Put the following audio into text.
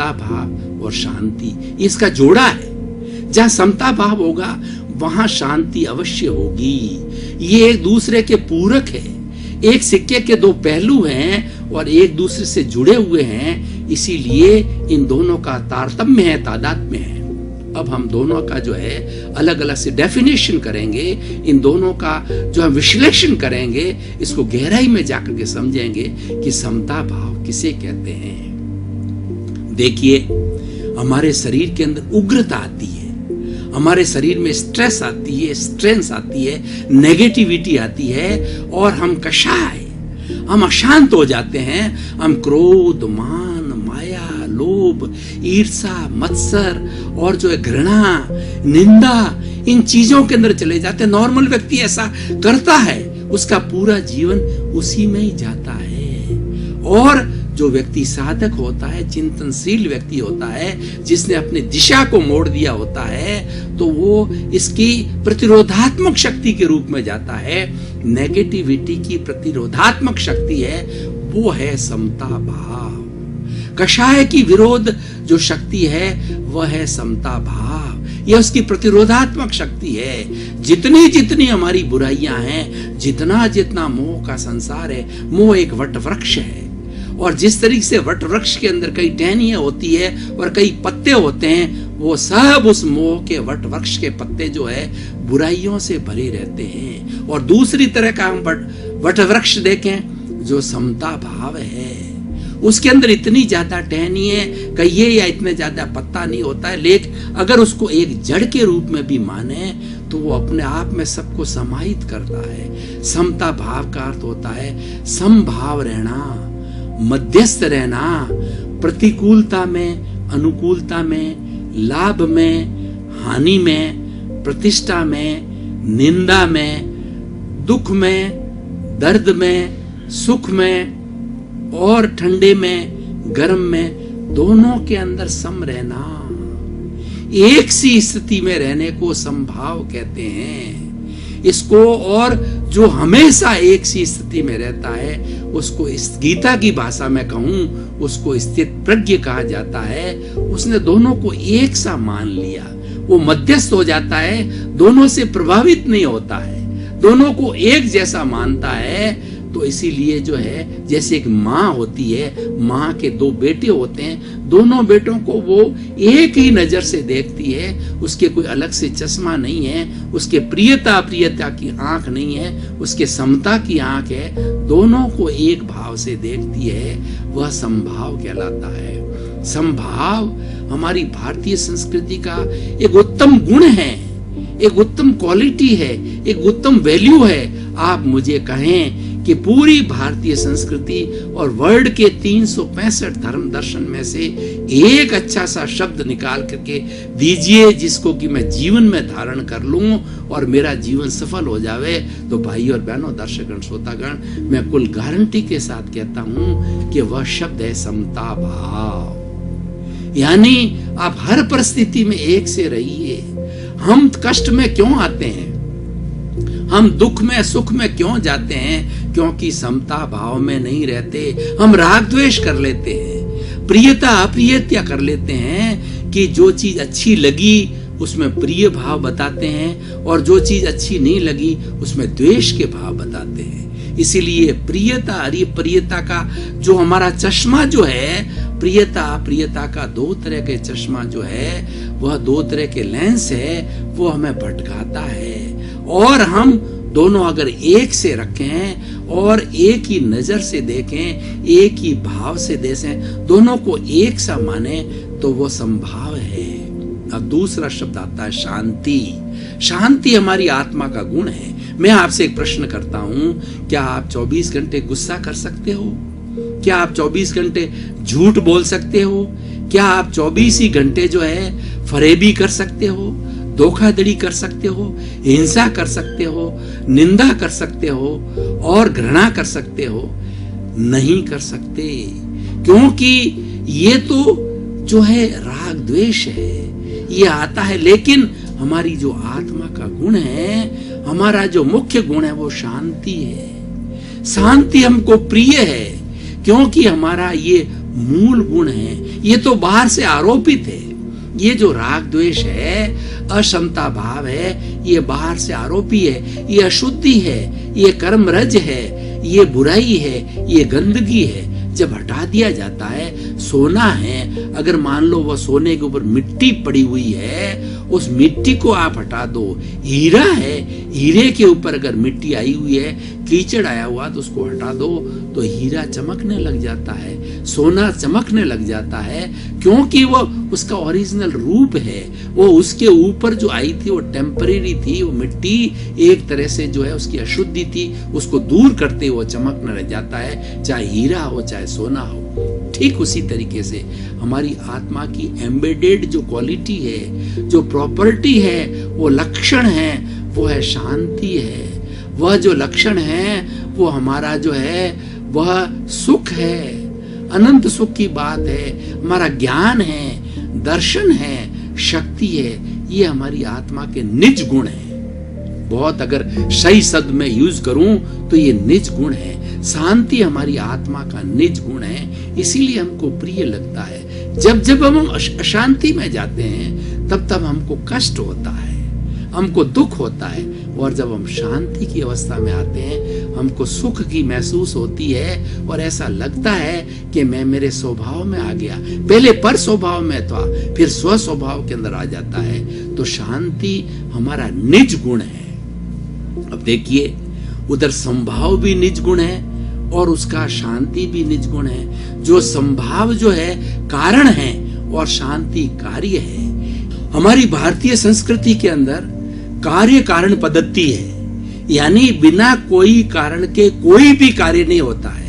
समता भाव और शांति, इसका जोड़ा है। जहां समता भाव होगा वहां शांति अवश्य होगी। ये एक दूसरे के पूरक है, एक सिक्के के दो पहलू हैं और एक दूसरे से जुड़े हुए हैं, इसीलिए इन दोनों का तारतम्य है, तादात्म्य है। अब हम दोनों का जो है अलग अलग से डेफिनेशन करेंगे, इन दोनों का जो हम विश्लेषण करेंगे, इसको गहराई में जाकर के समझेंगे कि समता भाव किसे कहते हैं। देखिए, हमारे शरीर के अंदर उग्रता आती है, हमारे शरीर में स्ट्रेस आती है, स्ट्रेंथ आती है, नेगेटिविटी आती है और हम कषाय, हम अशांत हो जाते हैं। हम क्रोध, मान, माया, लोभ, ईर्षा, मत्सर और जो है घृणा, निंदा, इन चीजों के अंदर चले जाते हैं। नॉर्मल व्यक्ति ऐसा करता है, उसका पूरा जीवन उसी में ही जाता है। और जो व्यक्ति साधक होता है, चिंतनशील व्यक्ति होता है, जिसने अपनी दिशा को मोड़ दिया होता है, तो वो इसकी प्रतिरोधात्मक शक्ति के रूप में जाता है। नेगेटिविटी की प्रतिरोधात्मक शक्ति है, वो है समता भाव। कषाय की विरोध जो शक्ति है वह है समता भाव। यह उसकी प्रतिरोधात्मक शक्ति है। जितनी जितनी हमारी बुराइयां हैं, जितना जितना मोह का संसार है, मोह एक वट वृक्ष है। और जिस तरीके से वट वृक्ष के अंदर कई टहनियां होती है और कई पत्ते होते हैं, वो सब उस मोह के वट वृक्ष के पत्ते जो है बुराइयों से भरे रहते हैं। और दूसरी तरह का हम वट वृक्ष देखें जो समता भाव है, उसके अंदर इतनी ज्यादा टहनी है कहिए या इतने ज्यादा पत्ता नहीं होता है, लेकिन अगर उसको एक जड़ के रूप में भी माने तो वो अपने आप में सबको समाहित करता है। समता भाव का अर्थ होता है समभाव रहना, मध्यस्थ रहना, प्रतिकूलता में, अनुकूलता में, लाभ में, हानि में, प्रतिष्ठा में, निंदा में, दुख में, दर्द में, सुख में और ठंडे में, गर्म में, दोनों के अंदर सम रहना। एक सी स्थिति में रहने को समभाव कहते हैं इसको। और जो हमेशा एक सी स्थिति में रहता है उसको, इस गीता की भाषा में कहूं, उसको स्थित प्रज्ञ कहा जाता है। उसने दोनों को एक सा मान लिया, वो मध्यस्थ हो जाता है, दोनों से प्रभावित नहीं होता है, दोनों को एक जैसा मानता है। तो इसीलिए जो है, जैसे एक माँ होती है, माँ के दो बेटे होते हैं, दोनों बेटों को वो एक ही नजर से देखती है, उसके कोई अलग से चश्मा नहीं है, उसके प्रियता अप्रियता की आंख नहीं है, उसके समता की आंख है, दोनों को एक भाव से देखती है, वह समभाव कहलाता है। समभाव हमारी भारतीय संस्कृति का एक उत्तम गुण है, एक उत्तम क्वालिटी है, एक उत्तम वैल्यू है। आप मुझे कहें कि पूरी भारतीय संस्कृति और वर्ल्ड के 365 धर्म दर्शन में से एक अच्छा सा शब्द निकाल करके दीजिए जिसको कि मैं जीवन में धारण कर लूं और मेरा जीवन सफल हो जावे, तो भाई और बहनों, दर्शकगण, श्रोतागण, मैं कुल गारंटी के साथ कहता हूं कि वह शब्द है समता भाव। यानी आप हर परिस्थिति में एक से रहिए। हम कष्ट में क्यों आते हैं, हम दुख में सुख में क्यों जाते हैं? क्योंकि समता भाव में नहीं रहते। हम राग द्वेष कर लेते हैं, प्रियता अप्रियता कर लेते हैं कि जो चीज अच्छी लगी उसमें प्रिय भाव बताते हैं और जो चीज अच्छी नहीं लगी उसमें द्वेष के भाव बताते हैं। इसीलिए प्रियता अप्रियता का जो हमारा चश्मा जो है, प्रियता अप्रियता का दो तरह के चश्मा जो है, वह दो तरह के लेंस है, वो हमें भटकाता है। और हम दोनों अगर एक से रखें और एक ही नजर से देखें, एक ही भाव से देखें, दोनों को एक सा माने, तो वो संभाव है। अब दूसरा शब्द आता है शांति। शांति हमारी आत्मा का गुण है। मैं आपसे एक प्रश्न करता हूं, क्या आप 24 घंटे गुस्सा कर सकते हो? क्या आप 24 घंटे झूठ बोल सकते हो? क्या आप 24 ही घंटे जो है फरेबी कर सकते हो, धोखाधड़ी कर सकते हो, हिंसा कर सकते हो, निंदा कर सकते हो और घृणा कर सकते हो? नहीं कर सकते, क्योंकि ये तो जो है राग द्वेष है, ये आता है। लेकिन हमारी जो आत्मा का गुण है, हमारा जो मुख्य गुण है, वो शांति है। शांति हमको प्रिय है क्योंकि हमारा ये मूल गुण है, ये तो बाहर से आरोपित है। ये जो राग द्वेष है, अक्षमता भाव है, ये बाहर से आरोपी है, ये अशुद्धि है, ये कर्म रज है, ये बुराई है, ये गंदगी है। जब हटा दिया जाता है, सोना है, अगर मान लो वह सोने के ऊपर मिट्टी पड़ी हुई है, उस मिट्टी को आप हटा दो। हीरा है, हीरे के ऊपर अगर मिट्टी आई हुई है, कीचड़ आया हुआ, तो उसको हटा दो तो हीरा चमकने लग जाता है, सोना चमकने लग जाता है, क्योंकि वो उसका ओरिजिनल रूप है। वो उसके ऊपर जो आई थी वो टेम्परेरी थी, वो मिट्टी एक तरह से जो है उसकी अशुद्धि थी, उसको दूर करते हुए चमकने लग जाता है, चाहे हीरा हो चाहे सोना हो। ठीक उसी तरीके से हमारी आत्मा की एम्बेडेड जो क्वालिटी है, जो प्रॉपर्टी है, वो लक्षण है, वो है शांति है। वह जो लक्षण है वो हमारा जो है वह सुख है, अनंत सुख की बात है, हमारा ज्ञान है, दर्शन है, शक्ति है। ये हमारी आत्मा के निज गुण है। बहुत अगर सही शब्द में यूज करूं तो ये निज गुण है। शांति हमारी आत्मा का निज गुण है, इसीलिए हमको प्रिय लगता है। जब जब हम अशांति में जाते हैं तब तब हमको कष्ट होता है, हमको दुख होता है, और जब हम शांति की अवस्था में आते हैं हमको सुख की महसूस होती है, और ऐसा लगता है कि मैं मेरे स्वभाव में आ गया। पहले पर स्वभाव में था, फिर स्व स्वभाव के अंदर आ जाता है। तो शांति हमारा निज गुण है। अब देखिए, उधर संभाव भी निज गुण है और उसका शांति भी निज गुण है। जो संभाव जो है कारण है और शांति कार्य है। हमारी भारतीय संस्कृति के अंदर कार्य कारण पद्धति है, यानी बिना कोई कारण के कोई भी कार्य नहीं होता है।